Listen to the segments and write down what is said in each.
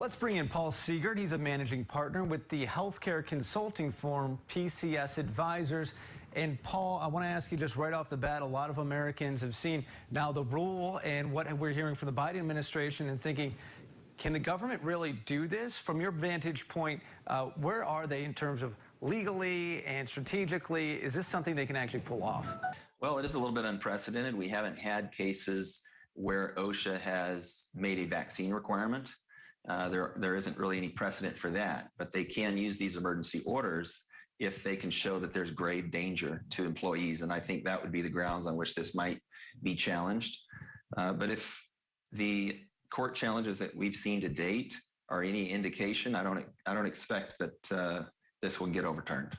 Let's bring in Paul SEEGERT. He's a managing partner with the healthcare consulting firm PCS Advisers. And Paul, I want to ask you just right off the bat, a lot of Americans have seen now the rule and what we're hearing from the Biden administration and thinking, can the government really do this? From your vantage point, where are they in terms of legally and strategically? Is this something they can actually pull off? Well, it is a little bit unprecedented. We haven't had cases where Osha has made a vaccine requirement. There isn't really any precedent for that, but they can use these emergency orders if they can show that there's grave danger to employees. And I think that would be the grounds on which this might be challenged. But if the court challenges that we've seen to date are any indication, I don't expect that this will get overturned.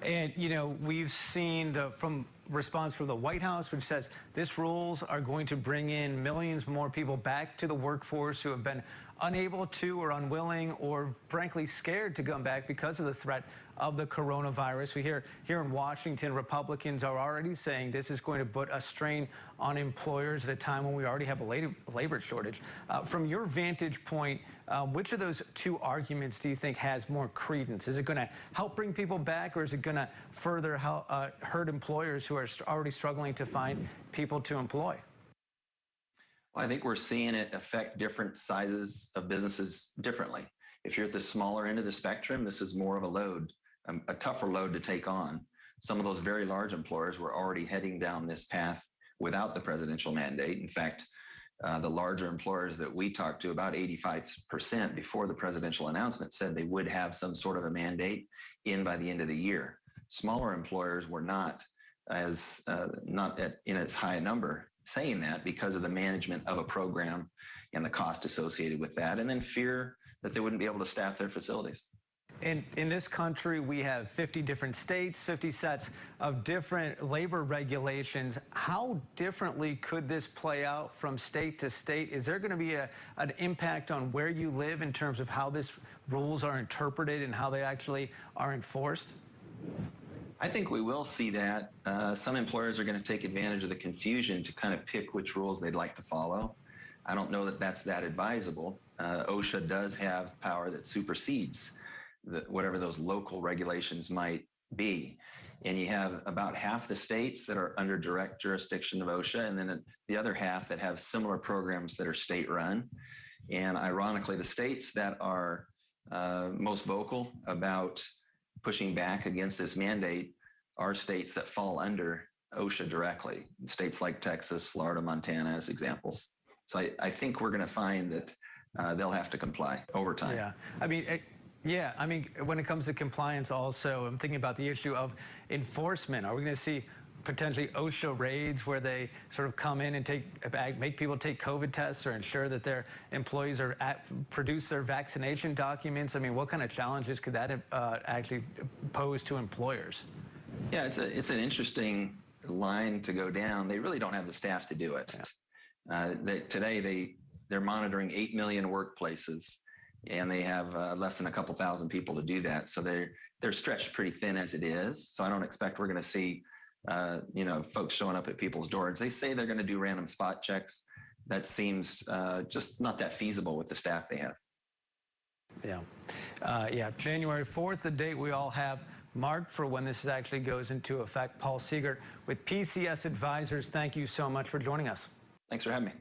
And, you know, we've seen from response from the White House, which says this rules are going to bring in millions more people back to the workforce who have been unable to or unwilling or frankly scared to come back because of the threat of the coronavirus. We hear here in Washington, Republicans are already saying this is going to put a strain on employers at a time when we already have a labor shortage. From your vantage point, which of those two arguments do you think has more credence? Is it going to help bring people back, or is it going to further hurt employers who are already struggling to find people to employ? Well, I think we're seeing it affect different sizes of businesses differently. If you're at the smaller end of the spectrum, this is more of a load, a tougher load to take on. Some of those very large employers were already heading down this path without the presidential mandate. In fact, the larger employers that we talked to, about 85% before the presidential announcement, said they would have some sort of a mandate in by the end of the year. Smaller employers were not in as high a number saying that because of the management of a program and the cost associated with that, and then fear that they wouldn't be able to staff their facilities. In this country, we have 50 different states, 50 sets of different labor regulations. How differently could this play out from state to state? Is there going to be an impact on where you live in terms of how these rules are interpreted and how they actually are enforced? I think we will see that. Some employers are going to take advantage of the confusion to kind of pick which rules they'd like to follow. I don't know that that's that advisable. OSHA does have power that supersedes whatever those local regulations might be. And you have about half the states that are under direct jurisdiction of OSHA, and then the other half that have similar programs that are state-run. And ironically, the states that are most vocal about pushing back against this mandate are states that fall under OSHA directly. States like Texas, Florida, Montana as examples. So I think we're going to find that they'll have to comply over time. Yeah, I mean, when it comes to compliance also, I'm thinking about the issue of enforcement. Are we going to see potentially OSHA raids where they sort of come in and make people take COVID tests or ensure that their employees are produce their vaccination documents? I mean, what kind of challenges could that actually pose to employers? Yeah, it's an interesting line to go down. They really don't have the staff to do it. Yeah. Today they're monitoring 8 million workplaces, and they have less than a couple thousand people to do that. So they're stretched pretty thin as it is. So I don't expect we're going to see folks showing up at people's doors. They say they're going to do random spot checks. That seems just not that feasible with the staff they have. Yeah, January 4th, the date we all have marked for when this actually goes into effect. Paul SEEGERT with PCS Advisers, thank you so much for joining us. Thanks for having me.